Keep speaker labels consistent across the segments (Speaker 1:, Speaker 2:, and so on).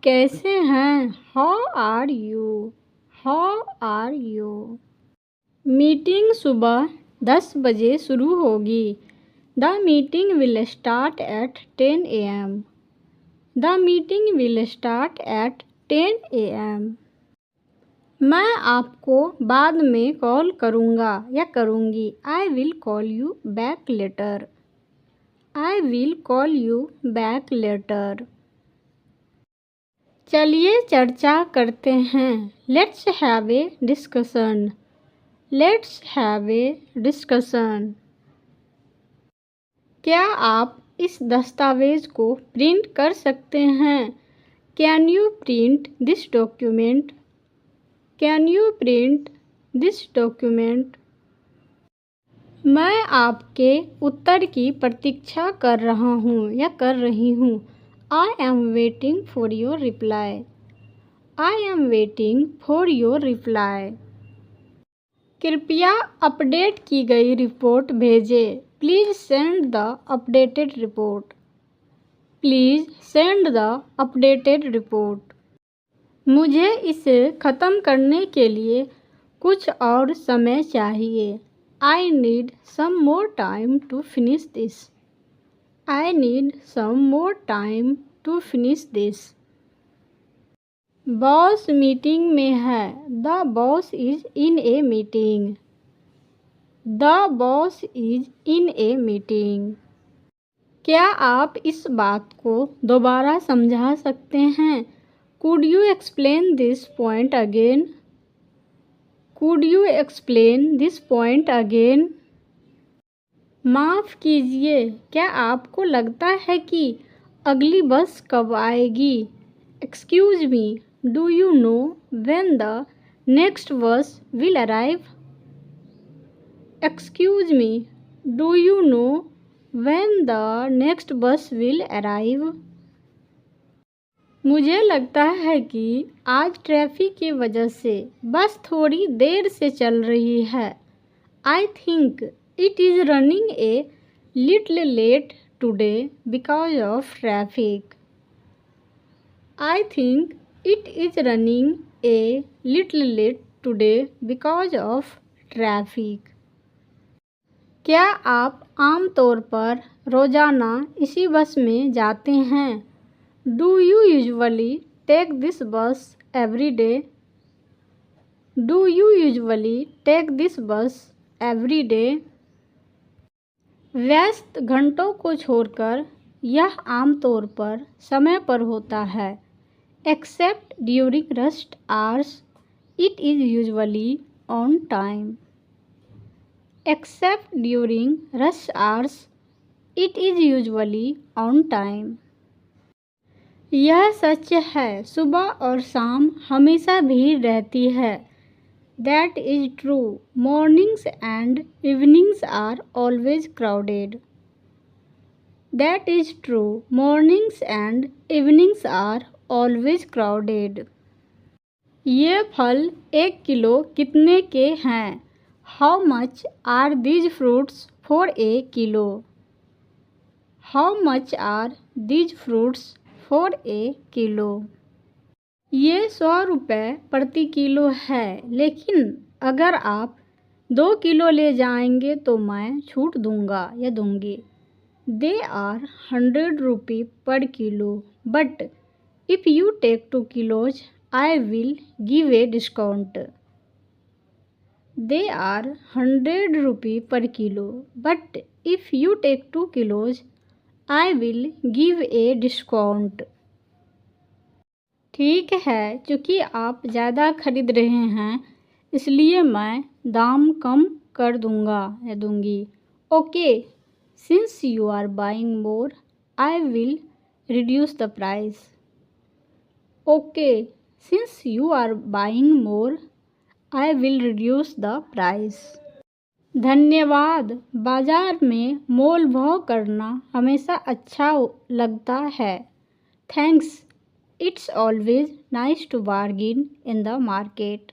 Speaker 1: कैसे हैं? How are you? How are you? Meeting सुबह 10 बजे शुरू होगी। The meeting will start at 10 AM। The meeting will start at 10 AM। मैं आपको बाद में कॉल करूँगा या करूँगी। I will call you back later. I will call you back later. चलिए चर्चा करते हैं। Let's have a discussion. Let's have a discussion. क्या आप इस दस्तावेज़ को प्रिंट कर सकते हैं? Can you print this document? Can you print this document? मैं आपके उत्तर की प्रतीक्षा कर रहा हूँ या कर रही हूँ। I am waiting for your reply. I am waiting for your reply. कृपया अपडेट की गई रिपोर्ट भेजें। Please send the updated report. Please send the updated report. मुझे इसे ख़त्म करने के लिए कुछ और समय चाहिए। I need some more time to finish this. I need some more time to finish this. Boss meeting में है। The boss is in a meeting. The boss is in a meeting. क्या आप इस बात को दोबारा समझा सकते हैं? Could you explain this point again? Could you explain this point again? माफ़ कीजिए, क्या आपको लगता है कि अगली बस कब आएगी? Excuse me, do you know when the next bus will arrive? Excuse me, do you know when the next bus will arrive? मुझे लगता है कि आज ट्रैफिक की वजह से बस थोड़ी देर से चल रही है। I think it is running a little late today because of traffic. I think it is running a little late today because of traffic. क्या आप आम तौर पर रोज़ाना इसी बस में जाते हैं? Do you usually take this bus every day? Do you usually take this bus every day? व्यस्त घंटों को छोड़कर यह आमतौर पर समय पर होता है। Except during rush hours, it is usually on time. Except during rush hours, it is usually on time. यह सच है, सुबह और शाम हमेशा भीड़ रहती है। That is true. Mornings and evenings are always crowded. That is true. Mornings and evenings are always crowded. ये फल 1 किलो कितने के हैं? How much are these fruits for a kilo? How much are these fruits for a kilo? ये 100 रुपये प्रति kilo है, लेकिन अगर आप 2 किलो ले जाएंगे तो मैं छूट दूंगा या दूंगी। They are 100 rupee per kilo, but if you take 2 kilos, I will give a discount. They are 100 rupee per kilo, but if you take 2 kilos, I will give a discount. ठीक है, चूँकि आप ज़्यादा खरीद रहे हैं इसलिए मैं दाम कम कर दूंगा या दूंगी। Okay, since you are buying more I will reduce the price. Okay, since you are buying more I will reduce the price. धन्यवाद। बाज़ार में मोल भाव करना हमेशा अच्छा लगता है। Thanks. It's always nice to bargain in the market.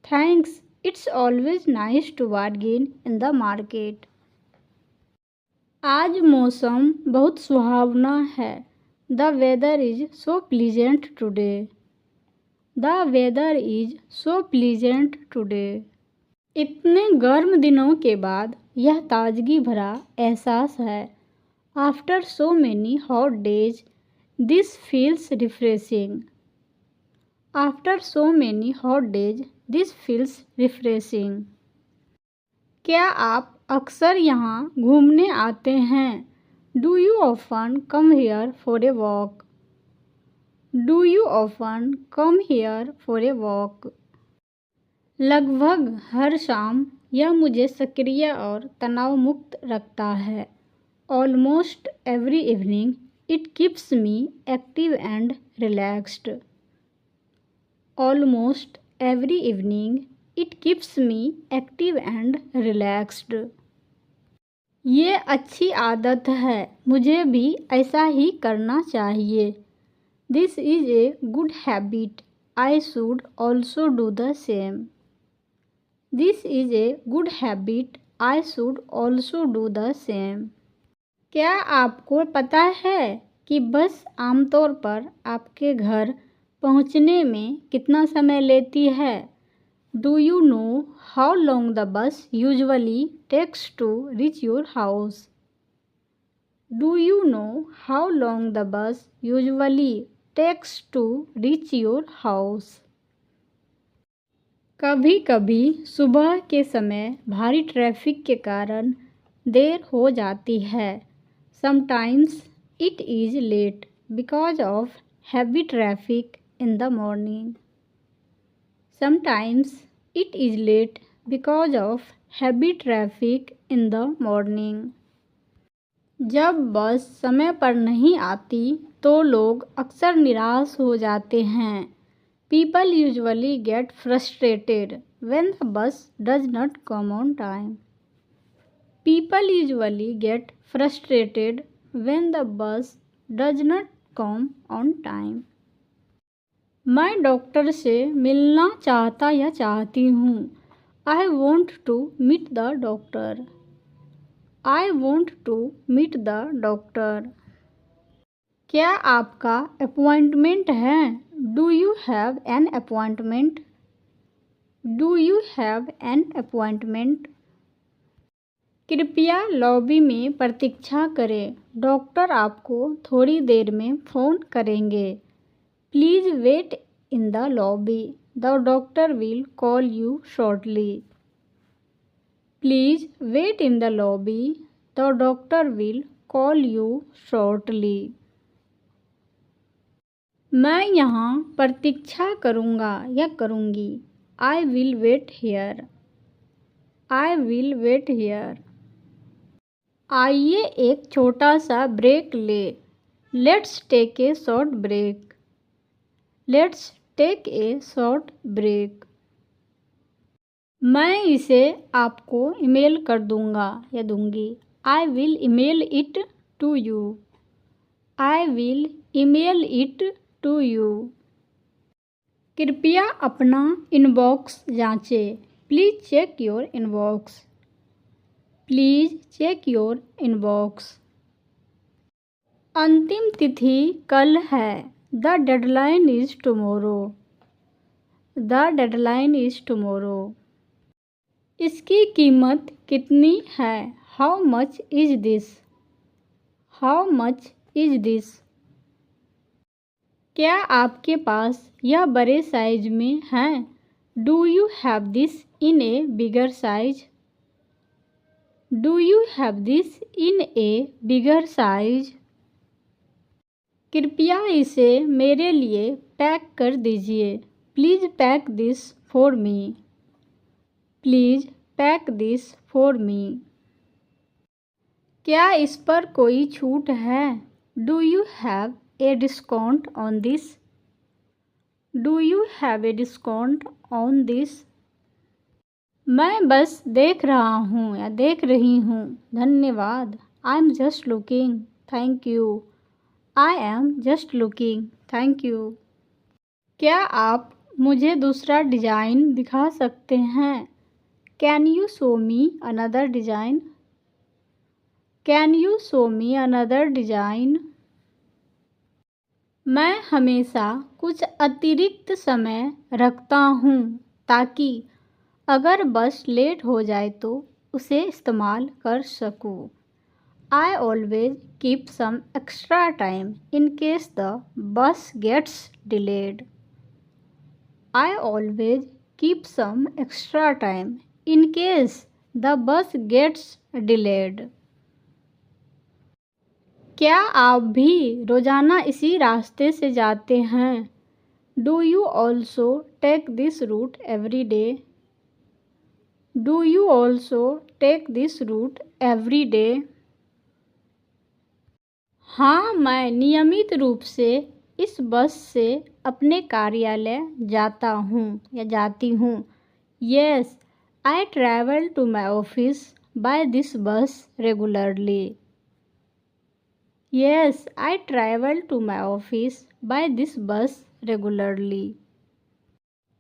Speaker 1: Thanks. It's always nice to bargain in the market. आज मौसम बहुत सुहावना है। The weather is so pleasant today. The weather is so pleasant today. इतने गर्म दिनों के बाद यह ताजगी भरा एहसास है. After so many hot days, this feels refreshing. After so many hot days, this feels refreshing. क्या आप अक्सर यहाँ घूमने आते हैं? Do you often come here for a walk? Do you often come here for a walk? लगभग हर शाम यह मुझे सक्रिय और तनाव मुक्त रखता है. Almost every evening it keeps me active and relaxed. Almost every evening it keeps me active and relaxed. ये अच्छी आदत है, मुझे भी ऐसा ही करना चाहिए. This is a good habit. I should also do the same. This is a good habit. I should also do the same. क्या आपको पता है कि बस आमतौर पर आपके घर पहुंचने में कितना समय लेती है? Do you know how long the bus usually takes to reach your house? Do you know how long the bus usually takes to reach your house? कभी कभी सुबह के समय भारी ट्रैफिक के कारण देर हो जाती है. Sometimes it is late because of heavy traffic in the morning. Sometimes it is late because of heavy traffic in the morning. जब बस समय पर नहीं आती तो लोग अक्सर निराश हो जाते हैं. People usually get frustrated when the bus does not come on time. People usually get frustrated when the bus does not come on time. मैं डॉक्टर से मिलना चाहता या चाहती हूँ. I want to meet the doctor. I want to meet the doctor. क्या आपका appointment है? Do you have an appointment? Do you have an appointment? कृपया लॉबी में प्रतीक्षा करें. डॉक्टर आपको थोड़ी देर में फ़ोन करेंगे. Please wait in the lobby. The doctor will call you shortly. Please wait in the lobby. The doctor will call you shortly. मैं यहाँ प्रतीक्षा करूँगा या करूँगी. I will wait here. I will wait here. आइए एक छोटा सा ब्रेक ले. Let's take a short break. Let's take a short break. मैं इसे आपको ईमेल कर दूँगा या दूँगी. I will email it to you. I will email it to you. कृपया अपना इनबॉक्स जांचें. Please check your inbox. Please check your inbox. अंतिम तिथि कल है. The deadline is tomorrow. The deadline is tomorrow. इसकी कीमत कितनी है? How much is this? How much is this? क्या आपके पास यह बड़े साइज में है? Do you have this in a bigger size? Do you have this in a bigger size? कृपया इसे मेरे लिए पैक कर दीजिए. Please pack this for me. Please pack this for me. क्या इस पर कोई छूट है? Do you have a discount on this? Do you have a discount on this? मैं बस देख रहा हूँ या देख रही हूँ. धन्यवाद. I am just looking. Thank you. I am just looking. Thank you. क्या आप मुझे दूसरा डिज़ाइन दिखा सकते हैं? Can you show me another design? Can you show me another design? मैं हमेशा कुछ अतिरिक्त समय रखता हूँ ताकि अगर बस लेट हो जाए तो उसे इस्तेमाल कर सकूँ। I always keep some extra time in case the bus gets delayed. I always keep some extra time in case the bus gets delayed. क्या आप भी रोज़ाना इसी रास्ते से जाते हैं? Do you also take this route every day? Do you also take this route every day? हाँ, मैं नियमित रूप से इस बस से अपने कार्यालय जाता हूँ या जाती हूँ। Yes, I travel to my office by this bus regularly. Yes, I travel to my office by this bus regularly.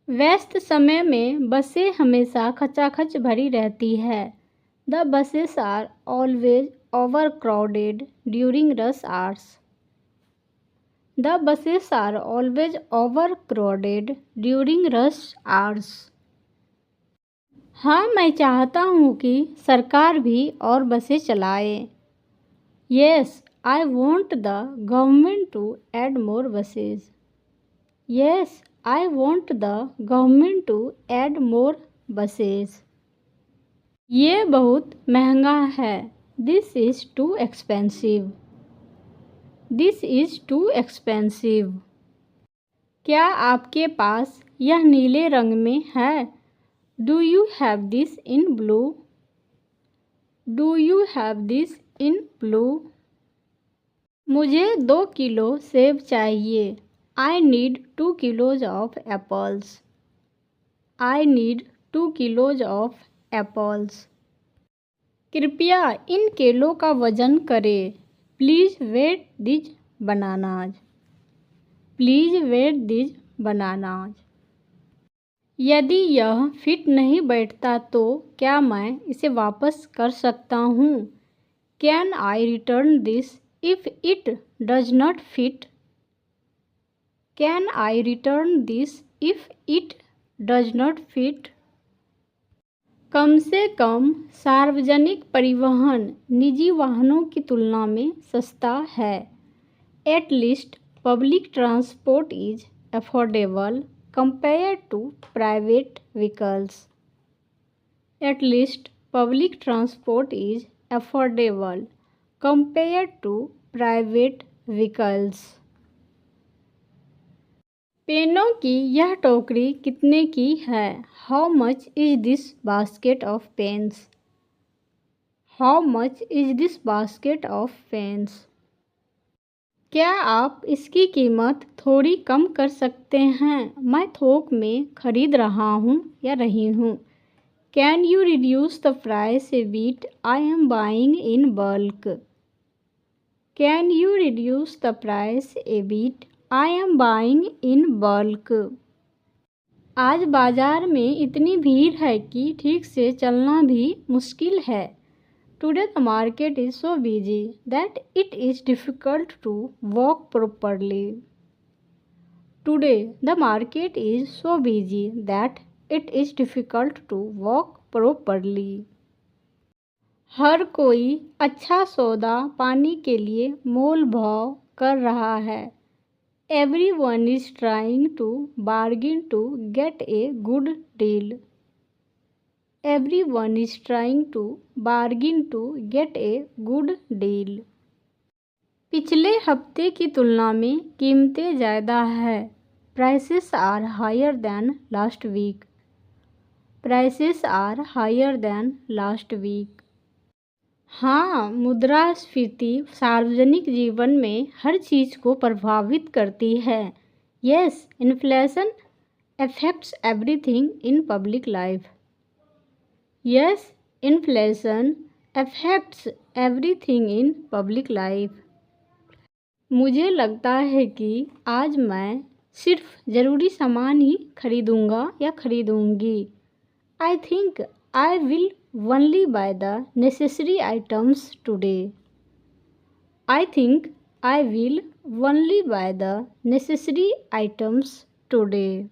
Speaker 1: व्यस्त समय में बसें हमेशा खचाखच भरी रहती है। The buses are always overcrowded during rush hours. The buses are always overcrowded during rush hours. हाँ, मैं चाहता हूँ कि सरकार भी और बसें चलाए। Yes, I want the government to add more buses. Yes, I want the government to add more buses. ये बहुत महंगा है। This is too expensive. This is too expensive. क्या आपके पास यह नीले रंग में है? Do you have this in blue? Do you have this in blue? मुझे 2 किलो सेब चाहिए। I need 2 kilos of apples. I need 2 kilos of apples. कृपया इन केलों का वज़न करें। Please weight these bananas. Please weight these bananas. यदि यह फिट नहीं बैठता तो क्या मैं इसे वापस कर सकता हूँ? Can I return this if it does not fit? Can I return this if it does not fit? कम से कम सार्वजनिक परिवहन निजी वाहनों की तुलना में सस्ता है। At least public transport is affordable compared to private vehicles. At least public transport is affordable compared to private vehicles. पेनों की यह टोकरी कितने की है? How much is this basket of pens? How much is this basket of pens? क्या आप इसकी कीमत थोड़ी कम कर सकते हैं? मैं थोक में खरीद रहा हूँ या रही हूँ। Can you reduce the price a bit? I am buying in bulk. Can you reduce the price a bit? I am buying in bulk. आज बाजार में इतनी भीड़ है कि ठीक से चलना भी मुश्किल है। Today the market is so busy that it is difficult to walk properly. Today the market is so busy that it is difficult to walk properly. हर कोई अच्छा सौदा पाने के लिए मोल भाव कर रहा है। Everyone is trying to bargain to get a good deal. Everyone is trying to bargain to get a good deal. पिछले हफ्ते की तुलना में कीमतें ज़्यादा है। Prices are higher than last week. Prices are higher than last week. हाँ, मुद्रास्फीति सार्वजनिक जीवन में हर चीज़ को प्रभावित करती है। Yes, inflation affects everything in public life. Yes, inflation affects everything in public life. मुझे लगता है कि आज मैं सिर्फ ज़रूरी सामान ही खरीदूंगा या खरीदूंगी। I think I will only buy the necessary items today. I think I will only buy the necessary items today.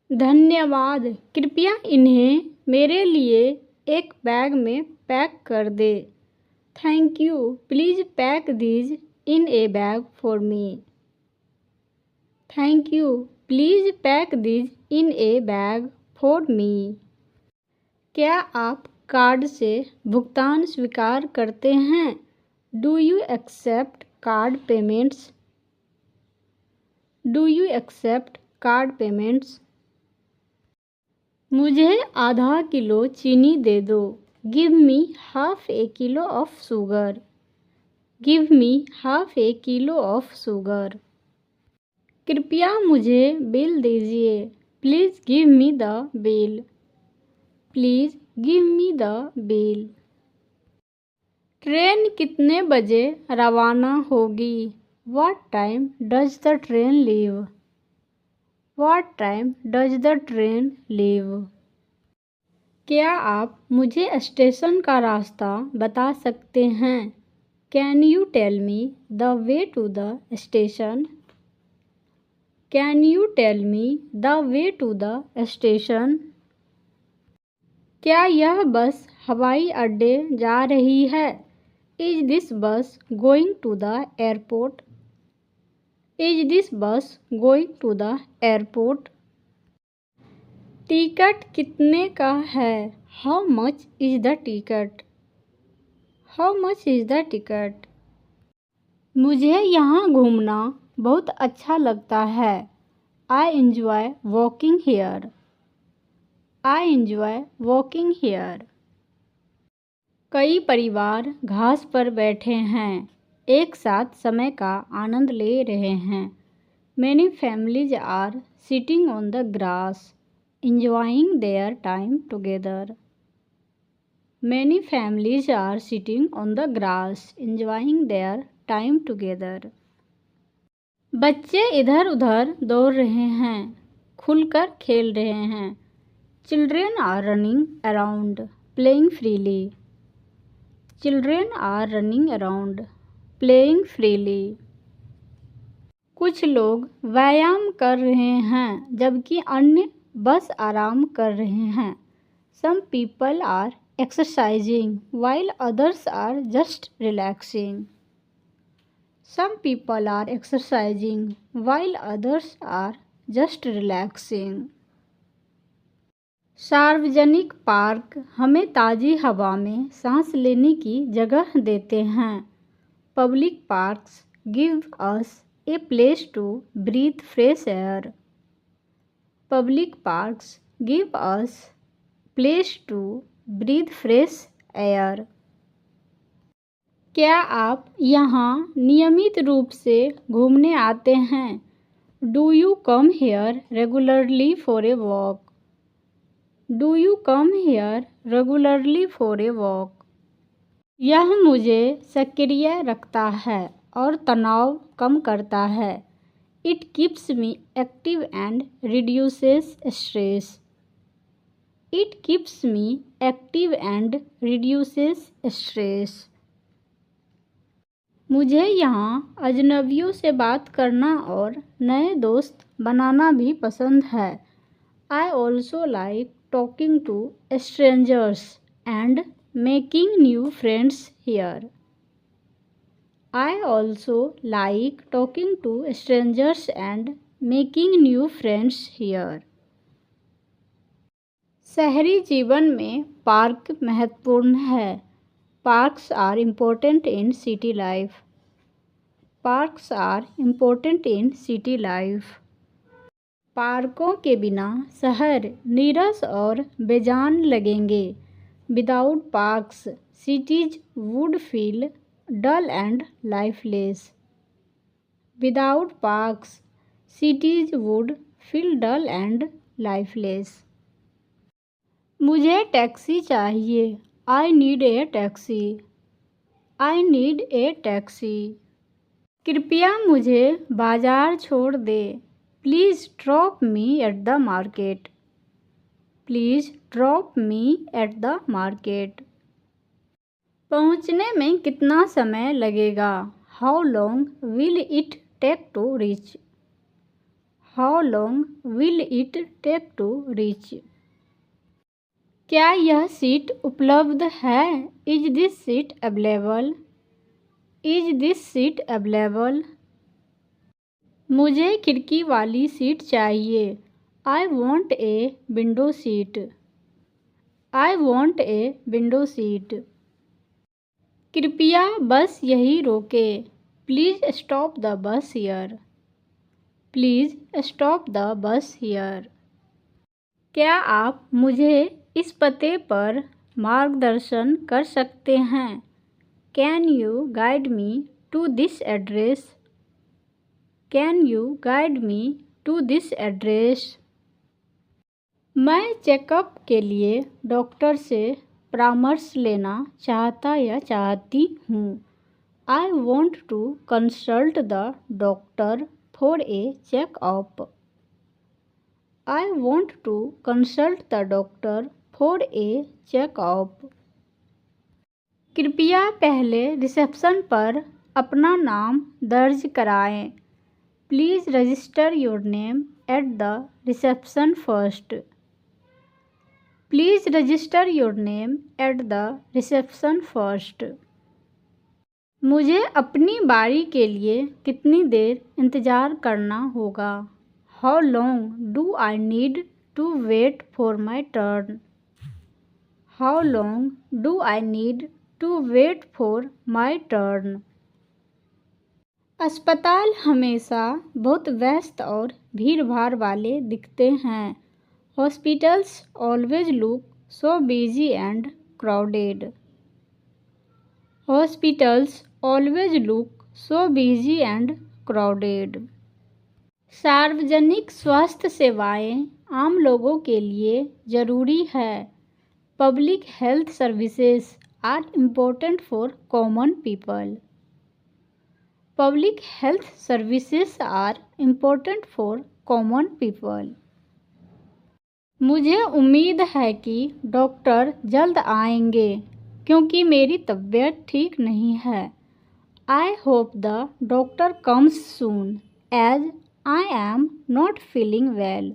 Speaker 1: धन्यवाद, कृपया इन्हें मेरे लिए एक बैग में पैक कर दे। Thank you, please pack these in a bag for me. Thank you, please pack these in a bag for me. क्या आप कार्ड से भुगतान स्वीकार करते हैं? Do you accept card payments? Do you accept card payments? मुझे आधा kilo चीनी दे दो। Give me half a kilo of sugar. Give me half a kilo of sugar. कृपया मुझे बिल दीजिए। Please give me the bill. Please give me the bill. Train कितने बजे रवाना होगी? What time does the train leave? What time does the train leave? क्या आप मुझे स्टेशन का रास्ता बता सकते हैं? Can you tell me the way to the station? Can you tell me the way to the station? क्या यह बस हवाई अड्डे जा रही है? Is this bus going to the airport? Is this bus going to the airport? Ticket कितने का है? How much is the ticket? How much is the ticket? मुझे यहाँ घूमना बहुत अच्छा लगता है। I enjoy walking here. I enjoy walking here. कई परिवार घास पर बैठे हैं, एक साथ समय का आनंद ले रहे हैं। Many families are sitting on the grass, enjoying their time together. Many families are sitting on the grass, enjoying their time together. बच्चे इधर उधर दौड़ रहे हैं, खुलकर खेल रहे हैं। Children are running around, playing freely. Children are running around, playing freely. कुछ लोग व्यायाम कर रहे हैं, जबकि अन्य बस आराम कर रहे हैं। Some people are exercising while others are just relaxing. Some people are exercising while others are just relaxing. सार्वजनिक पार्क हमें ताज़ी हवा में सांस लेने की जगह देते हैं। Public parks give us a place to breathe fresh air. Public parks give us place to breathe fresh air. क्या आप यहाँ नियमित रूप से घूमने आते हैं? Do you come here regularly for a walk? Do you come here regularly for a walk? यह मुझे सक्रिय रखता है और तनाव कम करता है। It keeps me active and reduces stress. It keeps me active and reduces stress. मुझे यहाँ अजनबियों से बात करना और नए दोस्त बनाना भी पसंद है। I also like talking to strangers and making new friends here. I also like talking to strangers and making new friends here. शहरी जीवन में पार्क महत्वपूर्ण है। Parks are important in city life. Parks are important in city life. पार्कों के बिना शहर नीरस और बेजान लगेंगे। Without parks, cities would feel dull and lifeless. Without parks, cities would feel dull and lifeless. मुझे टैक्सी चाहिए। I need a taxi. I need a taxi. कृपया मुझे बाजार छोड़ दे। Please drop me at the market. Please drop me at the market. पहुँचने में कितना समय लगेगा? How long will it take to reach? How long will it take to reach? क्या यह सीट उपलब्ध है? Is this seat available? Is this seat available? मुझे खिड़की वाली सीट चाहिए। I want a window seat. I want a window seat. कृपया bus यहीं रोके। Please stop the bus here. Please stop the bus here. क्या आप मुझे इस पते पर मार्गदर्शन कर सकते हैं? Can you guide me to this address? Can you guide me to this address? मैं चेकअप के लिए डॉक्टर से परामर्श लेना चाहता या चाहती हूँ। I want to consult the doctor for a checkup. I want to consult the doctor for a checkup. कृपया पहले रिसेप्शन पर अपना नाम दर्ज कराएं। Please register your name at the reception first. Please register your name at the reception first. मुझे अपनी बारी के लिए कितनी देर इंतज़ार करना होगा? How long do I need to wait for my turn? How long do I need to wait for my turn? अस्पताल हमेशा बहुत व्यस्त और भीड़ भाड़ वाले दिखते हैं। Hospitals always look so busy and crowded. Hospitals always look so busy and crowded. सार्वजनिक स्वास्थ्य सेवाएं आम लोगों के लिए ज़रूरी है। Public health services are important for common people. Public health services are important for common people. मुझे उम्मीद है कि डॉक्टर जल्द आएंगे क्योंकि मेरी तबीयत ठीक नहीं है। I hope the doctor comes soon as I am not feeling well.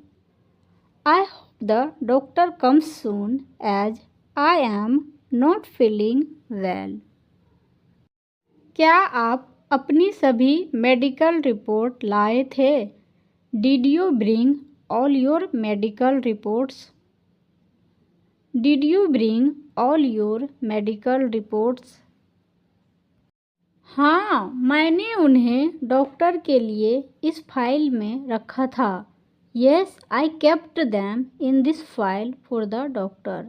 Speaker 1: I hope the doctor comes soon as I am not feeling well. क्या आप अपनी सभी मेडिकल रिपोर्ट लाए थे? Did you bring all your medical reports? Did you bring all your medical reports? हाँ, मैंने उन्हें doctor के लिए इस फाइल में रखा था। Yes, I kept them in this file for the doctor.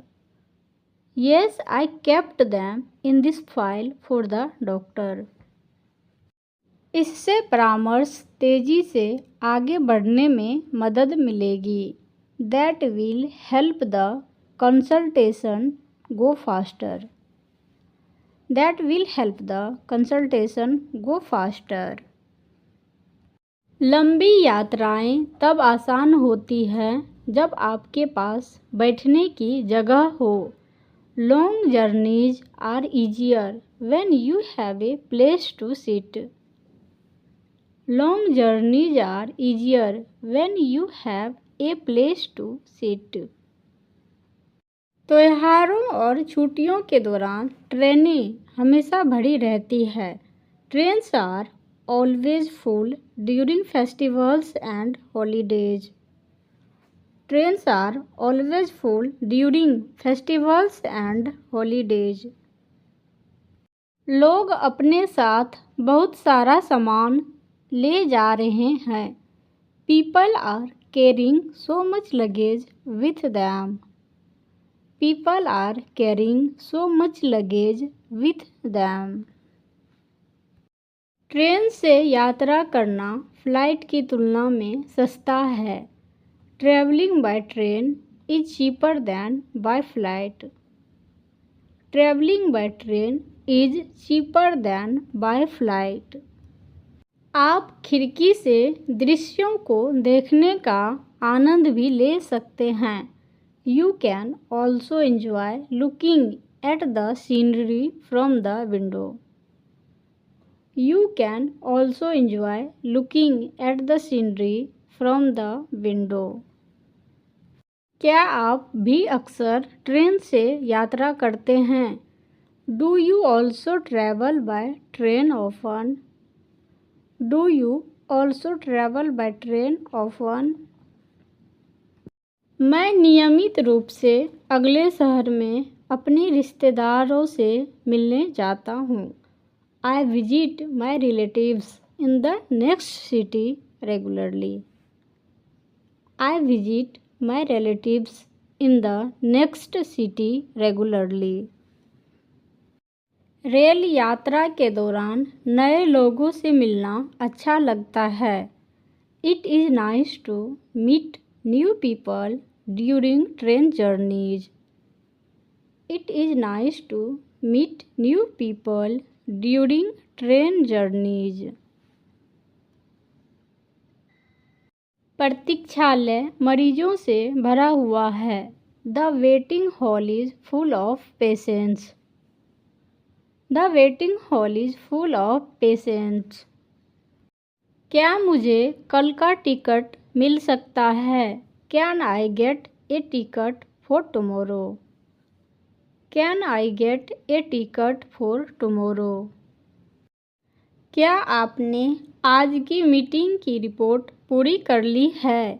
Speaker 1: Yes, I kept them in this file for the doctor. इससे परामर्श तेज़ी से आगे बढ़ने में मदद मिलेगी। That will help the consultation go faster. That will help the consultation go faster. लंबी यात्राएं तब आसान होती हैं जब आपके पास बैठने की जगह हो। Long journeys are easier when you have a place to sit. Long journeys are easier when you have a place to sit. त्योहारों और छुट्टियों के दौरान ट्रेनें हमेशा भरी रहती है। Trains are always full during festivals and holidays. Trains are always full during festivals and holidays. लोग अपने साथ बहुत सारा सामान ले जा रहे हैं। People are carrying so much luggage with them. People are carrying so much luggage with them. Train से यात्रा करना फ्लाइट की तुलना में सस्ता है। Traveling by train is cheaper than by flight. Traveling by train is cheaper than by flight. आप खिड़की से दृश्यों को देखने का आनंद भी ले सकते हैं। You can also enjoy looking at the scenery from the window. You can also enjoy looking at the scenery from the window. क्या आप भी अक्सर ट्रेन से यात्रा करते हैं? Do you also travel by train often? Do you also travel by train often? मैं नियमित रूप से अगले शहर में अपने रिश्तेदारों से मिलने जाता हूँ. I visit my relatives in the next city regularly. I visit my relatives in the next city regularly. Rail यात्रा के दौरान नए लोगों से मिलना अच्छा लगता है. It is nice to meet new people during train journeys. It is nice to meet new people during train journeys. प्रतीक्षालय मरीजों से भरा हुआ है. The waiting hall is full of patients. The waiting hall is full of patients. क्या मुझे कल का टिकट मिल सकता है? Can I get a ticket for tomorrow? Can I get a ticket for tomorrow? क्या आपने आज की मीटिंग की रिपोर्ट पूरी कर ली है?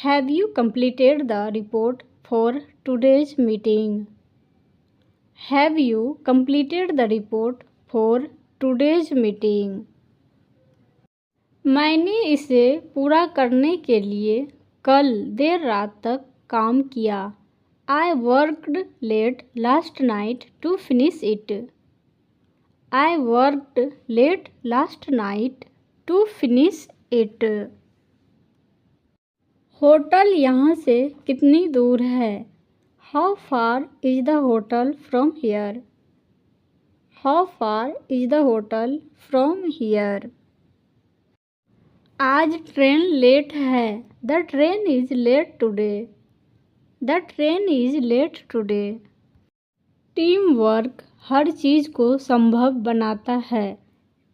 Speaker 1: Have you completed the report for today's meeting? Have you completed the report for today's meeting? मैंने इसे पूरा करने के लिए कल देर रात तक काम किया. I worked late last night to finish it. I worked late last night to finish it. Hotel यहाँ से कितनी दूर है? How far is the hotel from here? How far is the hotel from here? आज train late है. The train is late today. The train is late today. Team work हर चीज़ को संभव बनाता है.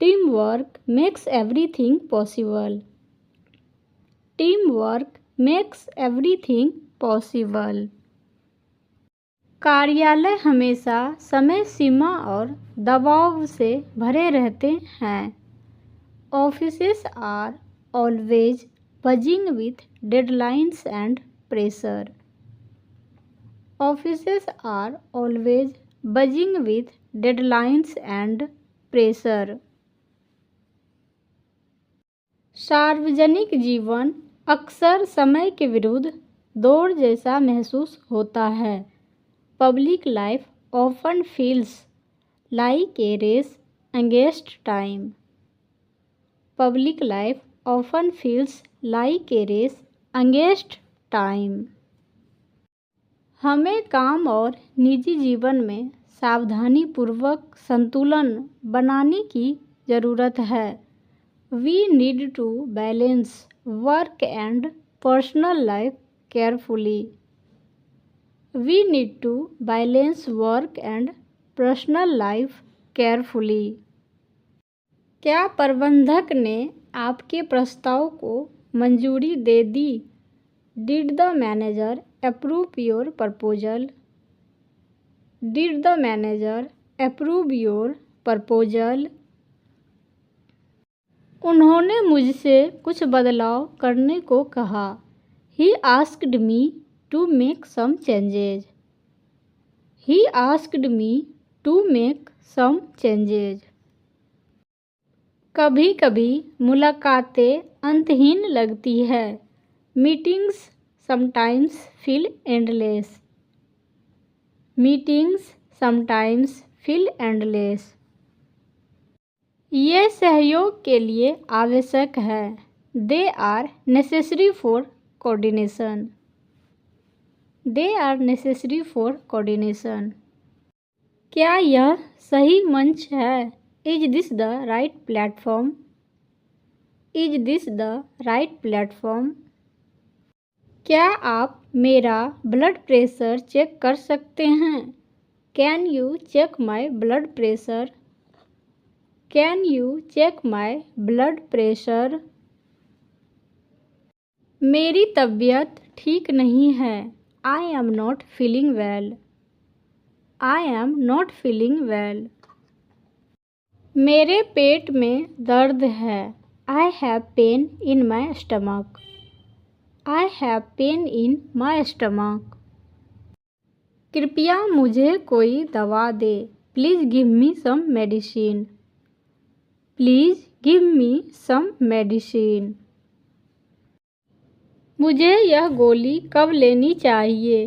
Speaker 1: Team work makes everything possible. Team work makes everything possible. कार्यालय हमेशा समय सीमा और दबाव से भरे रहते हैं. Offices are always buzzing with deadlines and pressure. Offices are always buzzing with deadlines and pressure. सार्वजनिक जीवन अक्सर समय के विरुद्ध दौड़ जैसा महसूस होता है. Public life often feels like a race against time. Public life often feels like a race against time. हमें काम और निजी जीवन में सावधानीपूर्वक संतुलन बनाने की ज़रूरत है. We need to balance work and personal life carefully. We need to balance work and personal life carefully. क्या प्रबंधक ने आपके प्रस्ताव को मंजूरी दे दी? Did the manager approve your proposal? Did the manager approve your proposal? उन्होंने मुझसे कुछ बदलाव करने को कहा. He asked me to make some changes. He asked me to make some changes. कभी कभी मुलाकातें अंतहीन लगती है. Meetings sometimes feel endless. Meetings sometimes feel endless. ये सहयोग के लिए आवश्यक है. They are necessary for coordination. They are necessary for coordination. क्या यह सही मंच है? Is this the right platform? Is this the right platform? क्या आप मेरा ब्लड प्रेशर चेक कर सकते हैं? Can you check my blood pressure? Can you check my blood pressure? मेरी तबीयत ठीक नहीं है। I am not feeling well. I am not feeling well. मेरे पेट में दर्द है। I have pain in my stomach. I have pain in my stomach. कृपया मुझे कोई दवा दे। Please give me some medicine. Please give me some medicine. मुझे यह गोली कब लेनी चाहिए?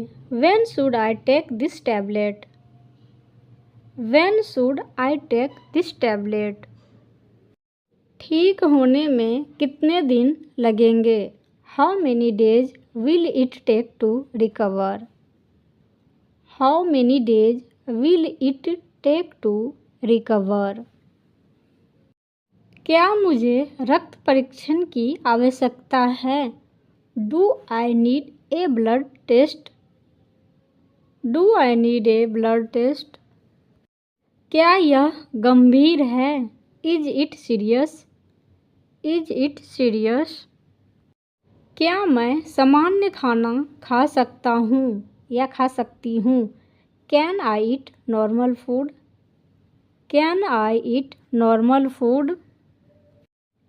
Speaker 1: When should I take this tablet? When should I take this tablet? ठीक होने में कितने दिन लगेंगे? How many days will it take to recover? How many days will it take to recover? क्या मुझे रक्त परीक्षण की आवश्यकता है? Do I need a blood test? Do I need a blood test? क्या यह गंभीर है? Is it serious? Is it serious? क्या मैं सामान्य खाना खा सकता हूँ या खा सकती हूँ? Can I eat normal food? Can I eat normal food?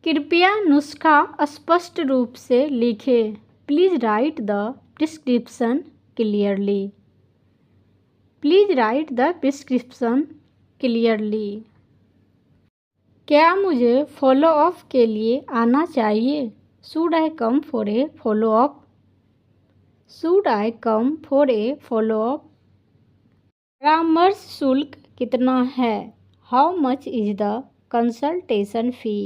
Speaker 1: कृपया नुस्खा स्पष्ट रूप से लिखें। Please write the prescription clearly. Please write the prescription clearly. क्या मुझे फॉलो अप के लिए आना चाहिए? Should I come for a follow up? Should I come for a follow up? परामर्श शुल्क कितना है? How much is the consultation fee?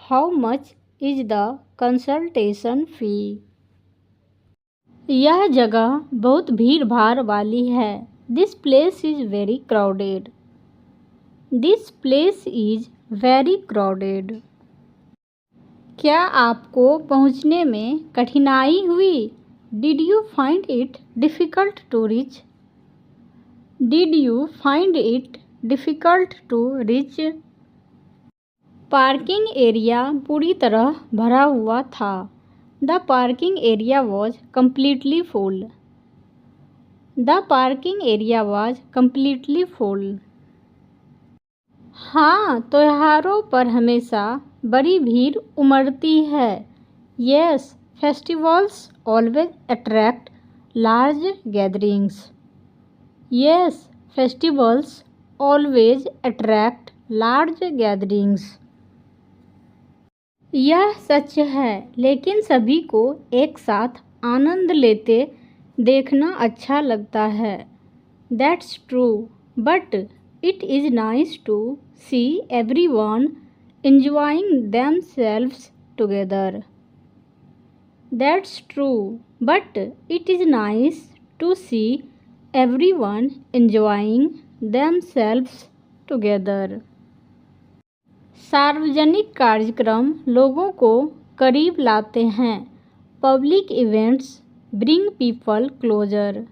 Speaker 1: How much is the consultation fee? यह जगह बहुत भीड़ भाड़ वाली है। This place is very crowded. This place is very crowded. क्या आपको पहुँचने में कठिनाई हुई? Did you find it difficult to reach? Did you find it difficult to reach? Parking area पूरी तरह भरा हुआ था। The parking area was completely full. The parking area was completely full. हाँ, त्योहारों पर हमेशा बड़ी भीड़ उमड़ती है। Yes, festivals always attract large gatherings. Yes, festivals always attract large gatherings. यह सच है, लेकिन सभी को एक साथ आनंद लेते देखना अच्छा लगता है। That's true, but it is nice to see everyone enjoying themselves together. That's true, but it is nice to see everyone enjoying themselves together. सार्वजनिक कार्यक्रम लोगों को करीब लाते हैं। Public events bring people closer.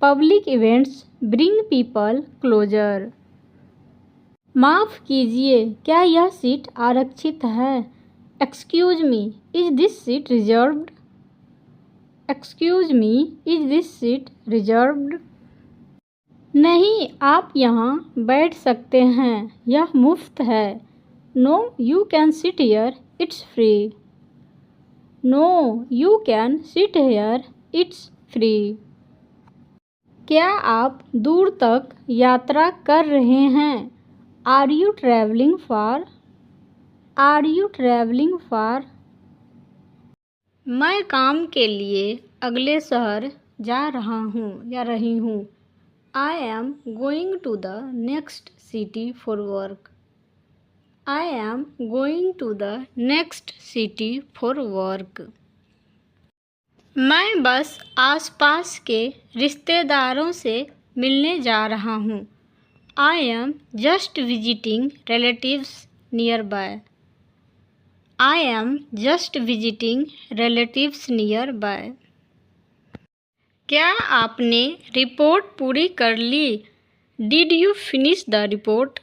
Speaker 1: Public events bring people closer. माफ़ कीजिए, क्या यह सीट आरक्षित है? Excuse me, is this seat reserved? Excuse me, is this seat reserved? नहीं, आप यहाँ बैठ सकते हैं, यह मुफ्त है। No you can sit here, it's free. No you can sit here, it's free. क्या आप दूर तक यात्रा कर रहे हैं? Are you travelling far? Are you travelling फार? मैं काम के लिए अगले शहर जा रहा हूँ या रही हूँ। I am going to the next city for work. I am going to the next city for work. मैं बस आसपास के रिश्तेदारों से मिलने जा रहा हूँ। I am just visiting relatives nearby. I am just visiting relatives nearby. क्या आपने रिपोर्ट पूरी कर ली? Did you finish the report?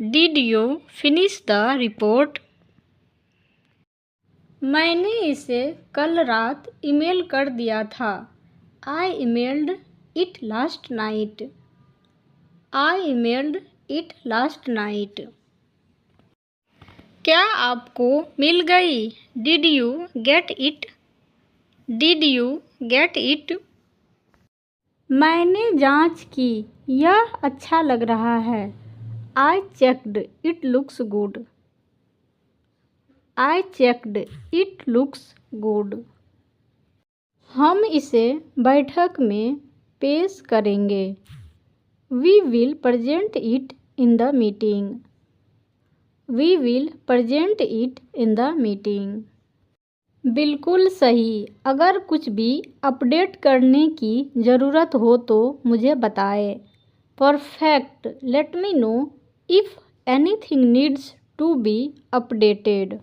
Speaker 1: Did you finish the report? मैंने इसे कल रात ईमेल कर दिया था। I emailed it last night. I emailed it last night. क्या आपको मिल गई? Did you get it? Did you get it? मैंने जांच की, यह अच्छा लग रहा है। I checked it looks good. I checked it looks good. हम इसे बैठक में पेश करेंगे। We will present it in the meeting. We will present it in the meeting. बिल्कुल सही। अगर कुछ भी अपडेट करने की ज़रूरत हो तो मुझे बताएं। Perfect. Let me know if anything needs to be updated.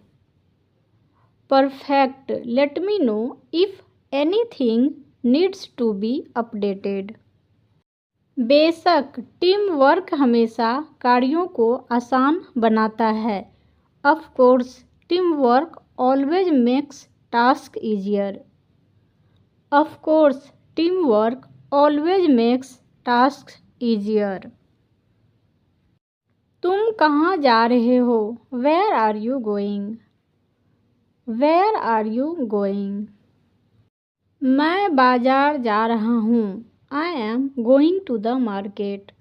Speaker 1: Perfect. Let me know if anything needs to be updated. बेशक, टीम वर्क हमेशा कार्यों को आसान बनाता है। Of course, team work always makes task easier. Of course, team work always makes task easier. तुम कहाँ जा रहे हो? Where are you going? Where are you going? मैं बाजार जा रहा हूँ। I am going to the market.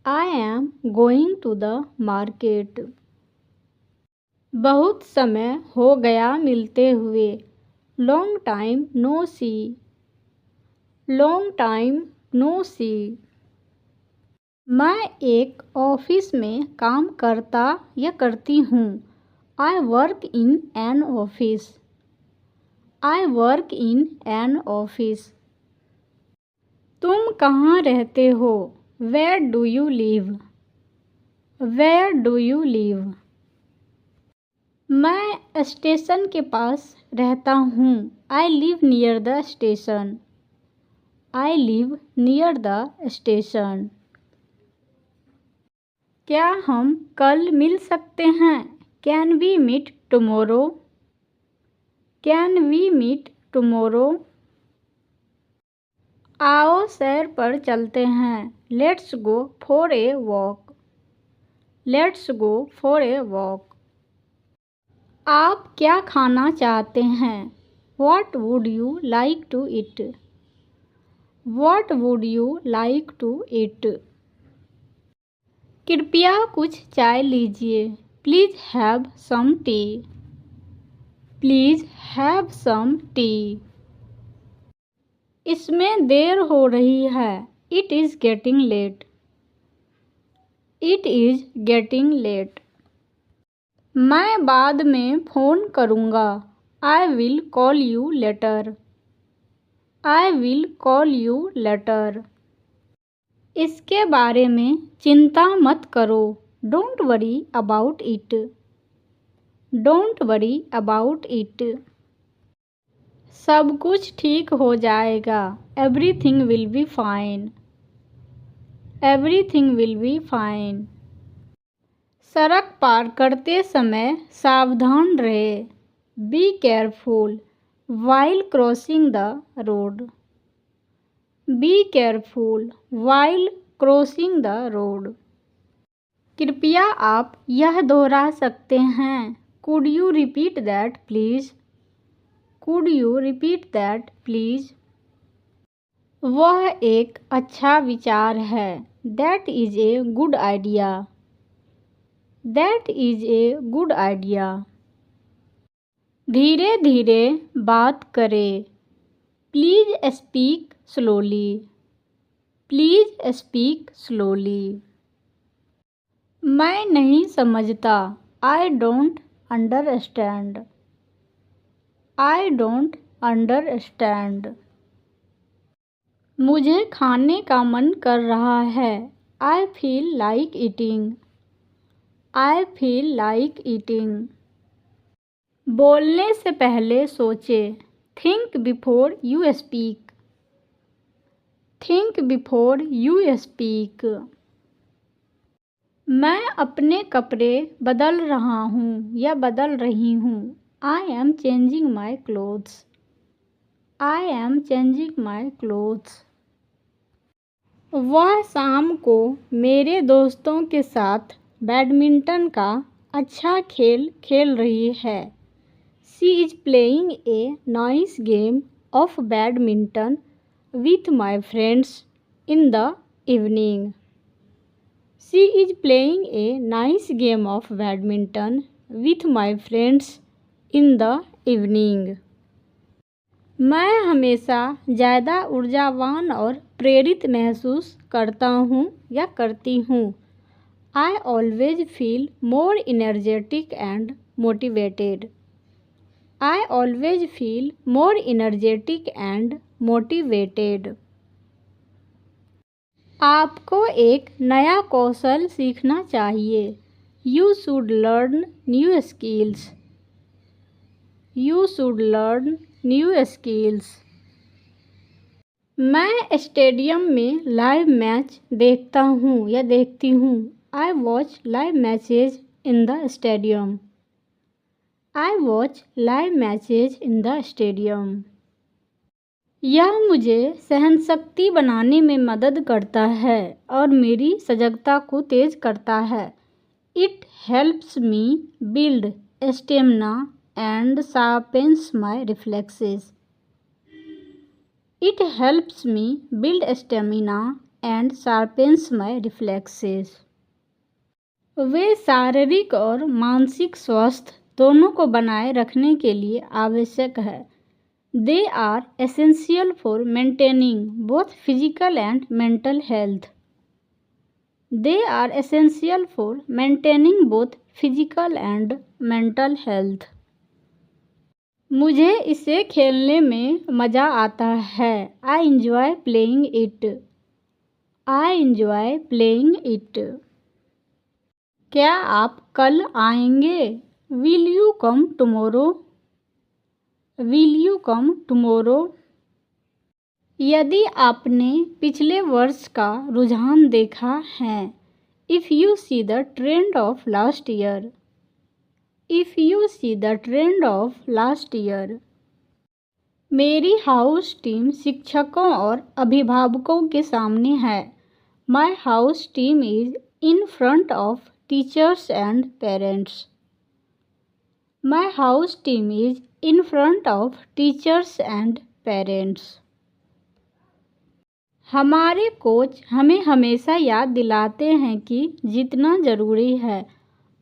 Speaker 1: I am going to the market. बहुत समय हो गया मिलते हुए। Long time no see. Long time no see. मैं एक ऑफिस में काम करता या करती हूँ। I work in an office. I work in an office. तुम कहाँ रहते हो? Where do you live? Where do you live? मैं स्टेशन के पास रहता हूँ। I live near the station. I live near the station. क्या हम कल मिल सकते हैं? Can we meet tomorrow? Can we meet tomorrow? आओ सैर पर चलते हैं। Let's go for a walk. Let's go for a walk. आप क्या खाना चाहते हैं? What would you like to eat? What would you like to eat? कृपया कुछ चाय लीजिए। Please have some tea. Please have some tea. इसमें देर हो रही है। It is getting late. It is getting late. मैं बाद में फ़ोन करूँगा। I will call you later. I will call you later. इसके बारे में चिंता मत करो। Don't worry about it. Don't worry about it. सब कुछ ठीक हो जाएगा। Everything will be fine. Everything will be fine. सड़क पार करते समय सावधान रहे। Be careful while crossing the road. Be careful while crossing the road. कृपया आप यह दोहरा सकते हैं। Could you repeat that please? Could you repeat that please? वह एक अच्छा विचार है। That is a good idea. That is a good idea. धीरे धीरे बात करें। Please speak slowly. Please speak slowly. मैं नहीं समझता। I don't understand. I don't understand. मुझे खाने का मन कर रहा है। I feel like eating. I feel like eating. बोलने से पहले सोचें। Think before you speak. Think before you speak. मैं अपने कपड़े बदल रहा हूँ या बदल रही हूँ। I am changing my clothes. I am changing my clothes. वह शाम को मेरे दोस्तों के साथ बैडमिंटन का अच्छा खेल खेल रही है। She is playing a nice game of badminton with my friends in the evening. She is playing a nice game of badminton with my friends in the evening. मैं हमेशा ज़्यादा ऊर्जावान और प्रेरित महसूस करता हूँ या करती हूँ। I always feel more energetic and motivated. I always feel more energetic and motivated. आपको एक नया कौशल सीखना चाहिए। You should learn new skills. You should learn new skills. मैं स्टेडियम में लाइव मैच देखता हूँ या देखती हूँ। I watch live matches in the stadium. I watch live matches in the stadium. यह मुझे सहनशक्ति बनाने में मदद करता है और मेरी सजगता को तेज करता है। It helps me build stamina and sharpens my reflexes. It helps me build stamina and sharpens my reflexes. वे शारीरिक और मानसिक स्वास्थ्य दोनों को बनाए रखने के लिए आवश्यक है। They are essential for maintaining both physical and mental health. They are essential for maintaining both physical and mental health. मुझे इसे खेलने में मज़ा आता है। I enjoy playing it. I enjoy playing it. क्या आप कल आएंगे? Will you come tomorrow? Will you come tomorrow? यदि आपने पिछले वर्ष का रुझान देखा है। If you see the trend of last year. If you see the trend of last year. मेरी हाउस टीम शिक्षकों और अभिभावकों के सामने है। My house team is in front of teachers and parents. My house team is in front of teachers and parents. हमारे coach हमें हमेशा याद दिलाते हैं कि जीतना ज़रूरी है।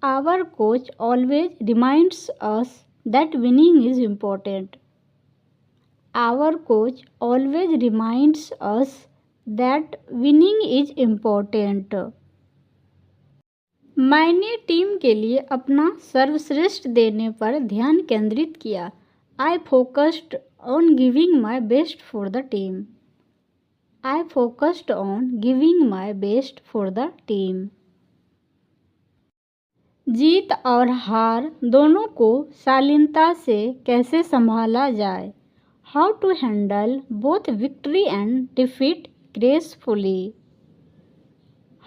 Speaker 1: Our coach always reminds us that winning is important. Our coach always reminds us that winning is important. मैंने टीम के लिए अपना सर्वश्रेष्ठ देने पर ध्यान केंद्रित किया। I focused on giving my best for the team. I focused on giving my best for the team. जीत और हार दोनों को शालीनता से कैसे संभाला जाए? How to handle both victory and defeat gracefully.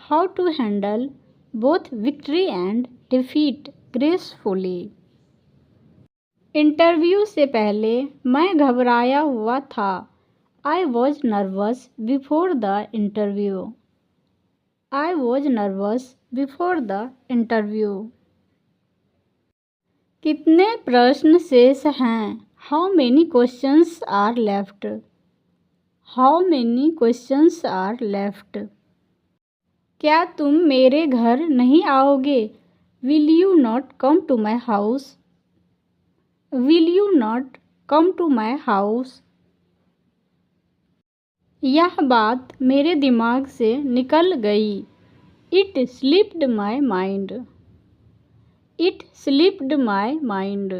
Speaker 1: How to handle both victory and defeat gracefully. Interview से पहले मैं घबराया हुआ था। I was nervous before the interview. I was nervous before the interview. कितने प्रश्न शेष हैं? How many questions are left? How many questions are left? क्या तुम मेरे घर नहीं आओगे? Will you not come to my house? Will you not come to my house? यह बात मेरे दिमाग से निकल गई। It slipped my mind. It slipped my mind.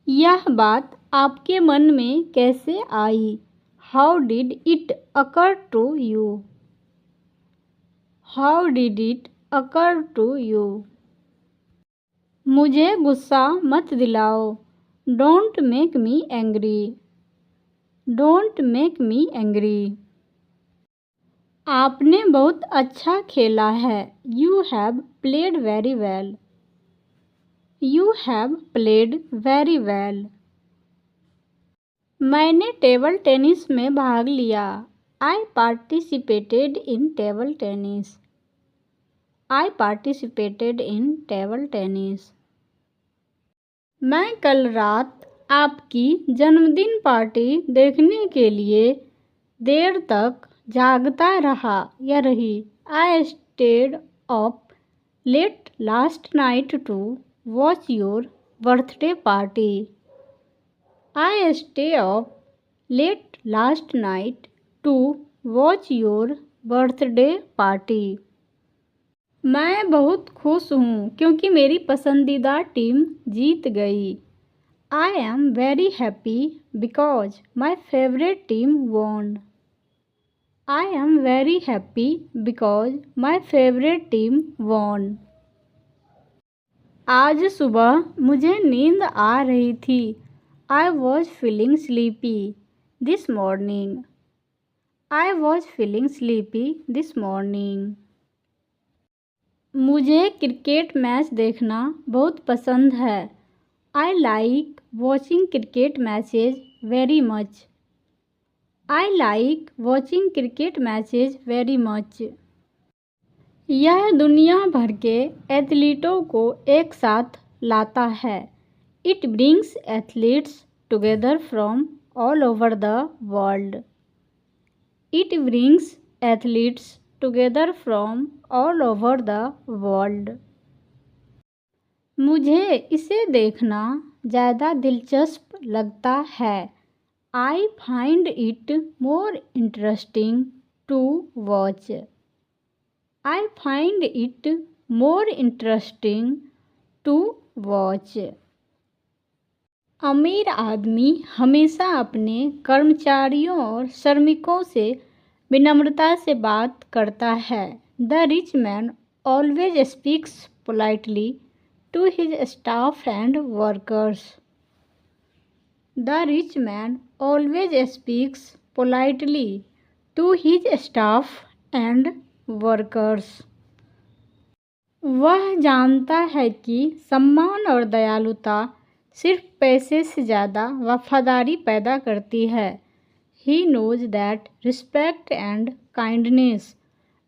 Speaker 1: यह बात आपके मन में कैसे आई? How did it occur to you? How did it occur to you? मुझे गुस्सा मत दिलाओ। Don't make me angry. Don't make me angry. आपने बहुत अच्छा खेला है। You have played very well. You have played very well. मैंने टेबल टेनिस में भाग लिया। I participated in table tennis. I participated in table tennis. मैं कल रात आपकी जन्मदिन पार्टी देखने के लिए देर तक जागता रहा या रही। I stayed up late last night to watch your birthday party. I stay up late last night to watch your birthday party. मैं बहुत खुश हूँ क्योंकि मेरी पसंदीदा टीम जीत गई। I am very happy because my favourite team won। I am very happy because my favorite team won। आज सुबह मुझे नींद आ रही थी। I was feeling sleepy this morning। I was feeling sleepy this morning। मुझे cricket match देखना बहुत पसंद है। I like watching cricket matches very much। I like watching cricket matches very much। यह दुनिया भर के एथलीटों को एक साथ लाता है। It brings athletes together from all over the world। It brings athletes together from all over the world। मुझे इसे देखना ज़्यादा दिलचस्प लगता है। I find it more interesting to watch। I find it more interesting to watch। अमीर आदमी हमेशा अपने कर्मचारियों और श्रमिकों से विनम्रता से बात करता है। The rich man always speaks politely to his staff and workers। The rich man always speaks politely to his staff and workers। वह जानता है कि सम्मान और दयालुता सिर्फ पैसे से ज़्यादा वफादारी पैदा करती है। He knows that respect and kindness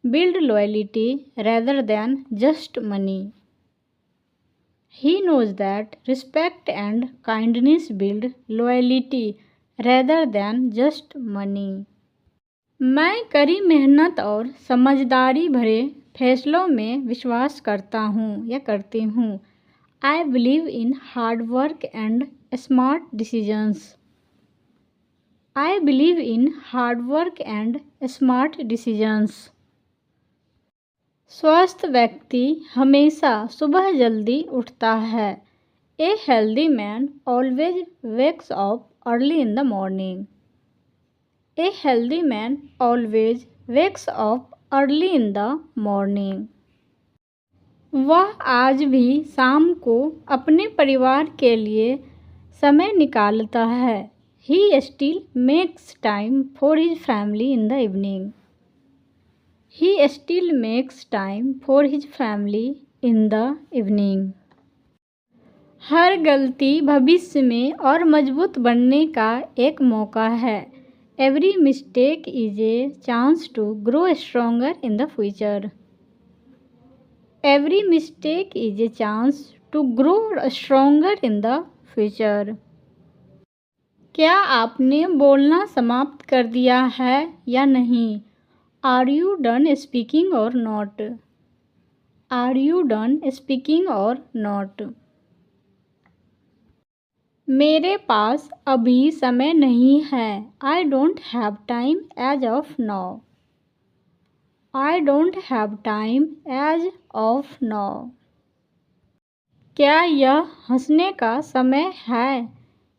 Speaker 1: build loyalty rather than just money। He knows that respect and kindness build loyalty rather than just money। मैं कड़ी मेहनत और समझदारी भरे फैसलों में विश्वास करता हूँ या करती हूँ। I believe in hard work and smart decisions। I believe in hard work and smart decisions। स्वस्थ व्यक्ति हमेशा सुबह जल्दी उठता है। A healthy man always wakes up early in the morning. A healthy man always wakes up early in the morning. वह आज भी शाम को अपने परिवार के लिए समय निकालता है। He still makes time for his family in the evening. He still makes time for his family in the evening। हर गलती भविष्य में और मजबूत बनने का एक मौका है। Every mistake is a chance to grow stronger in the future। Every mistake is a chance to grow stronger in the future। क्या आपने बोलना समाप्त कर दिया है या नहीं? Are you done speaking or not? Are you done speaking or not? मेरे पास अभी समय नहीं है। I don't have time as of now। I don't have time as of now। क्या यह हंसने का समय है?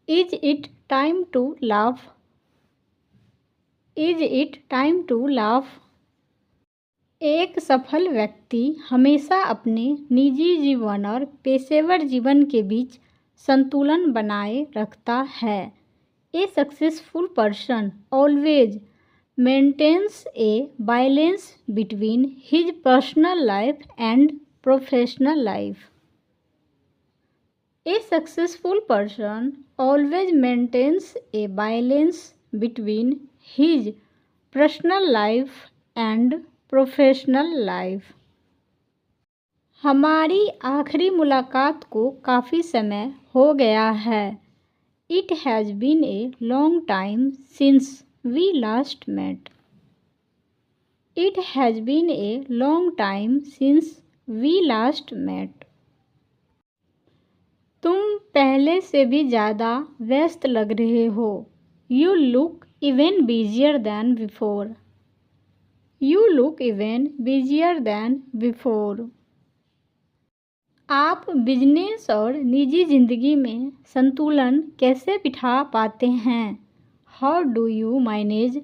Speaker 1: Is it time to laugh? Is it time to laugh? एक सफल व्यक्ति हमेशा अपने निजी जीवन और पेशेवर जीवन के बीच संतुलन बनाए रखता है। ए successful person always maintains a balance between his personal life and professional life. A successful person always maintains a balance between his personal life and professional life. हमारी आखिरी मुलाकात को काफ़ी समय हो गया है। It has been a long time since we last met. It has been a long time since we last met. तुम पहले से भी ज़्यादा व्यस्त लग रहे हो। You look even busier than before. You look even busier than before. आप बिजनेस और निजी ज़िंदगी में संतुलन कैसे बिठा पाते हैं? How do you manage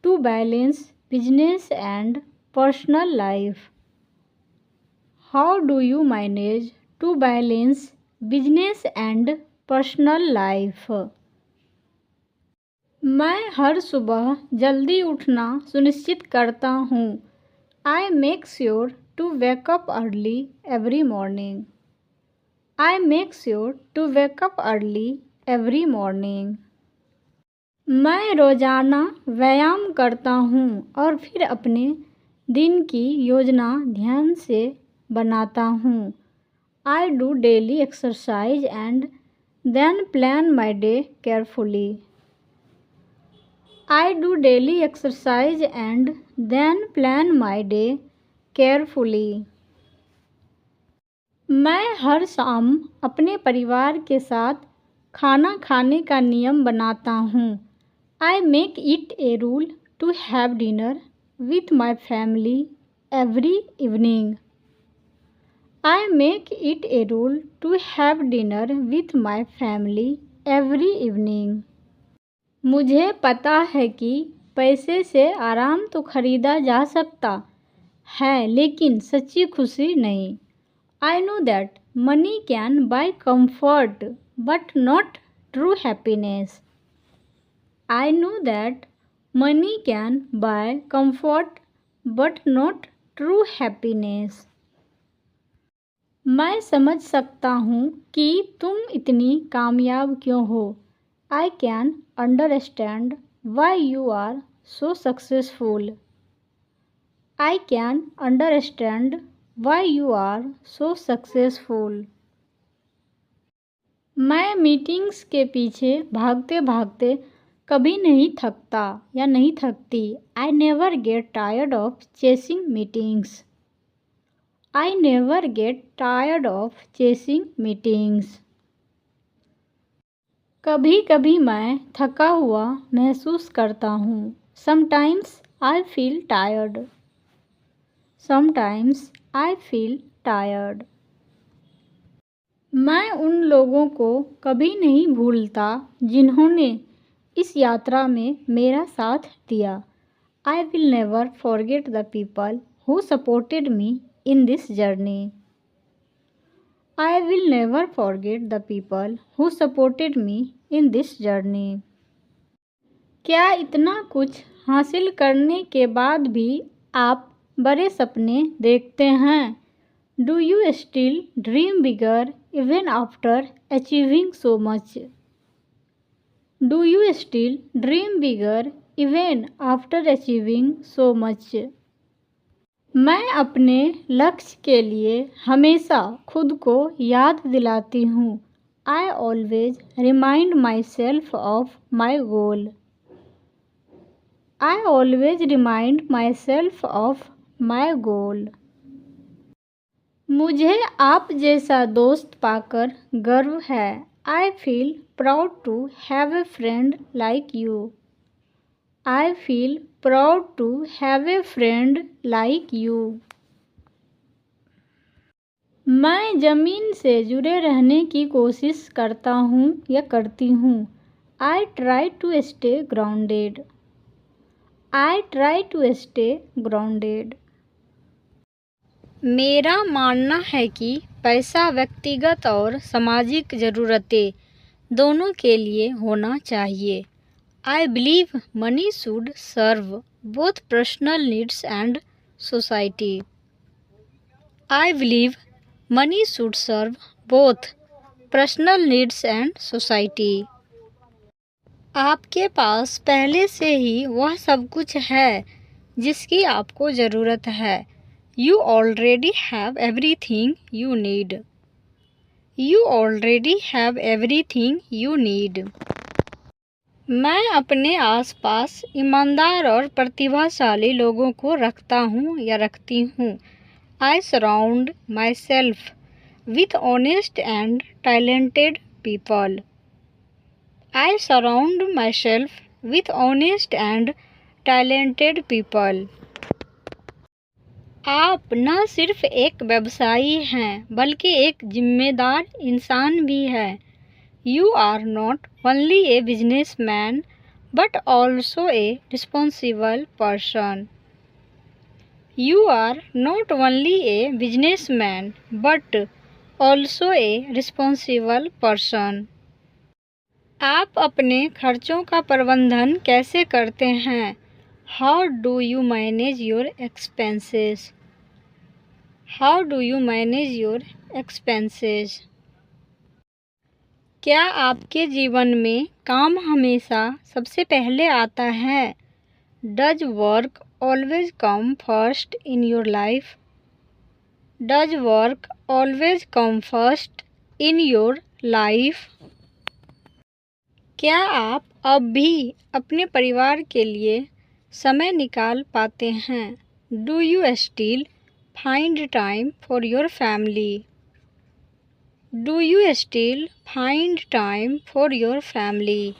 Speaker 1: to balance business and personal life? How do you manage to balance business and personal life? मैं हर सुबह जल्दी उठना सुनिश्चित करता हूँ। I make sure to wake up early every morning. I make sure to wake up early every morning. मैं रोज़ाना व्यायाम करता हूँ और फिर अपने दिन की योजना ध्यान से बनाता हूँ। I do daily exercise and then plan my day carefully. I do daily exercise and then plan my day carefully. मैं हर शाम अपने परिवार के साथ खाना खाने का नियम बनाता हूँ। I make it a rule to have dinner with my family every evening. I make it a rule to have dinner with my family every evening. मुझे पता है कि पैसे से आराम तो ख़रीदा जा सकता है, लेकिन सच्ची खुशी नहीं। I know that money can buy comfort but not true happiness. I know that money can buy comfort but not true happiness. मैं समझ सकता हूँ कि तुम इतनी कामयाब क्यों हो। I can understand why you are so successful. I can understand why you are so successful. मैं मीटिंग्स के पीछे भागते भागते कभी नहीं थकता या नहीं थकती। I never get tired of chasing meetings. I never get tired of chasing meetings. कभी कभी मैं थका हुआ महसूस करता हूँ। Sometimes I feel tired. Sometimes I feel tired. मैं उन लोगों को कभी नहीं भूलता जिन्होंने इस यात्रा में मेरा साथ दिया। I will never forget the people who supported me in this journey. I will never forget the people who supported me in this journey. क्या इतना कुछ हासिल करने के बाद भी आप बड़े सपने देखते हैं? Do you still dream bigger even after achieving so much? Do you still dream bigger even after achieving so much? मैं अपने लक्ष्य के लिए हमेशा खुद को याद दिलाती हूँ। I always remind myself of my goal. I always remind myself of my goal. मुझे आप जैसा दोस्त पाकर गर्व है। I feel proud to have a friend like you. I feel proud to have a friend like you. मैं ज़मीन से जुड़े रहने की कोशिश करता हूँ या करती हूँ। I try to stay grounded. I try to stay grounded. मेरा मानना है कि पैसा व्यक्तिगत और सामाजिक ज़रूरतें दोनों के लिए होना चाहिए। I believe money should serve both personal needs and society. I believe money should serve both personal needs and society. आपके पास पहले से ही वह सब कुछ है जिसकी आपको ज़रूरत है. You already have everything you need. You already have everything you need. मैं अपने आसपास ईमानदार और प्रतिभाशाली लोगों को रखता हूँ या रखती हूँ. I surround myself with honest and talented people. I surround myself with honest and talented people. आप न सिर्फ एक व्यवसायी हैं बल्कि एक जिम्मेदार इंसान भी हैं. You are not only a businessman but also a responsible person. You are not only a businessman but also a responsible person. आप अपने खर्चों का प्रबंधन कैसे करते हैं? How do you manage your expenses? How do you manage your expenses? क्या आपके जीवन में काम हमेशा सबसे पहले आता है? Does work always come first in your life? Does work always come first in your life? क्या आप अब भी अपने परिवार के लिए समय निकाल पाते हैं? Do you still find time for your family? Do you still find time for your family?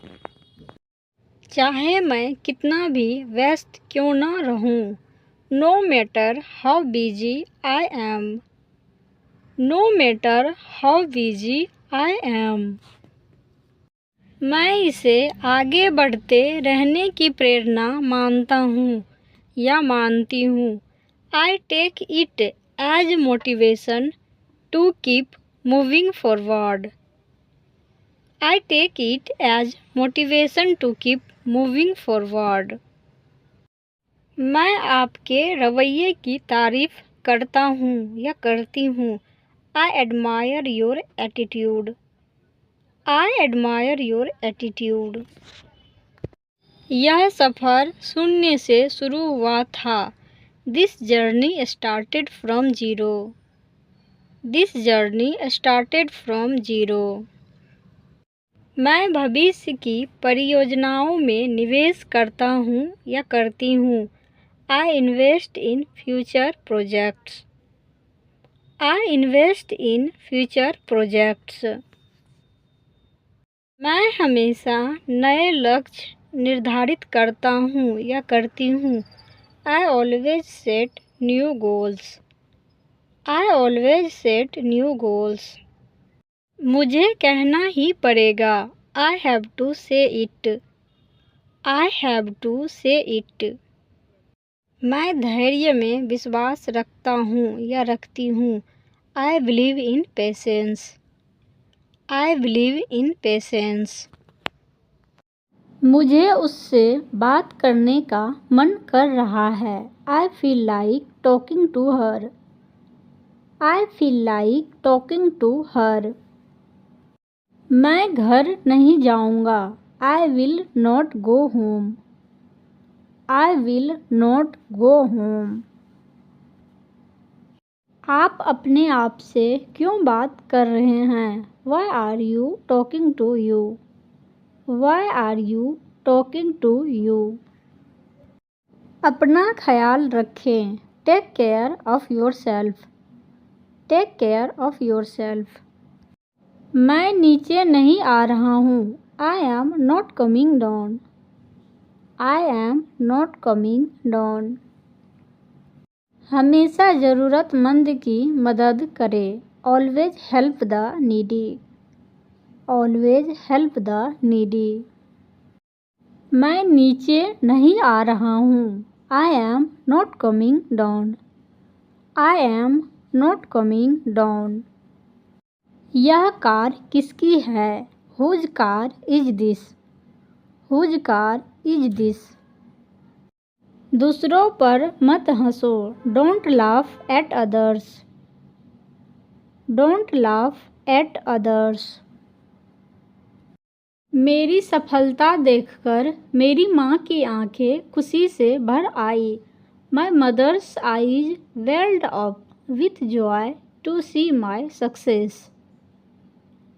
Speaker 1: चाहे मैं कितना भी व्यस्त क्यों ना रहूं, no matter how busy I am. No matter how busy I am. मैं इसे आगे बढ़ते रहने की प्रेरणा मानता हूँ या मानती हूँ. I take it as motivation to keep moving forward. I take it as motivation to keep moving forward. मैं आपके रवैये की तारीफ करता हूँ या करती हूँ. I admire your attitude. I admire your attitude. यह सफ़र शून्य से शुरू हुआ था. This journey started from zero. This journey started from zero. मैं भविष्य की परियोजनाओं में निवेश करता हूँ या करती हूँ. I invest in future projects. I invest in future projects. मैं हमेशा नए लक्ष्य निर्धारित करता हूँ या करती हूँ. I always set new goals. I always set new goals. मुझे कहना ही पड़ेगा. I have to say it. I have to say it. मैं धैर्य में विश्वास रखता हूँ या रखती हूँ. I believe in patience. I believe in patience. मुझे उससे बात करने का मन कर रहा है. I feel like talking to her. I feel like talking to her. मैं घर नहीं जाऊँगा. I will not go home. I will not go home. आप अपने आप से क्यों बात कर रहे हैं? Why are you talking to you? Why are you talking to you? अपना ख्याल रखें. Take care of yourself. Take care of yourself. मैं नीचे नहीं आ रहा हूँ. I am not coming down. I am not coming down. हमेशा ज़रूरतमंद की मदद करें. Always help the needy. Always help the needy. मैं नीचे नहीं आ रहा हूँ. I am not coming down. I am not coming down. यह कार किसकी है? Whose car is this? Whose car is this? दूसरों पर मत हंसो। Don't laugh at others. Don't laugh at others. मेरी सफलता देखकर मेरी माँ की आंखें खुशी से भर आई। My mother's eyes welled up with joy to see my success.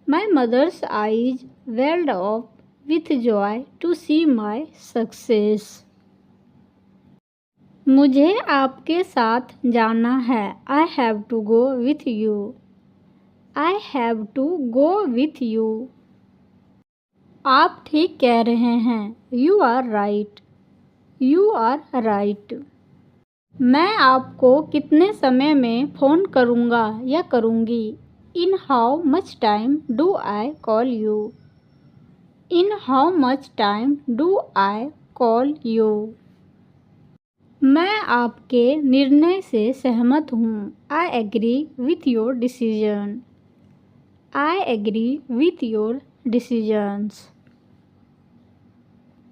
Speaker 1: My mother's eyes welled up with joy to see my success. मुझे आपके साथ जाना है। I have to go with you. I have to go with you. आप ठीक कह रहे हैं। You are right. You are right. मैं आपको कितने समय में फ़ोन करूँगा या करूँगी? In how much time do I call you? In how much time do I call you? मैं आपके निर्णय से सहमत हूँ। I agree with your decision. I agree with your decisions.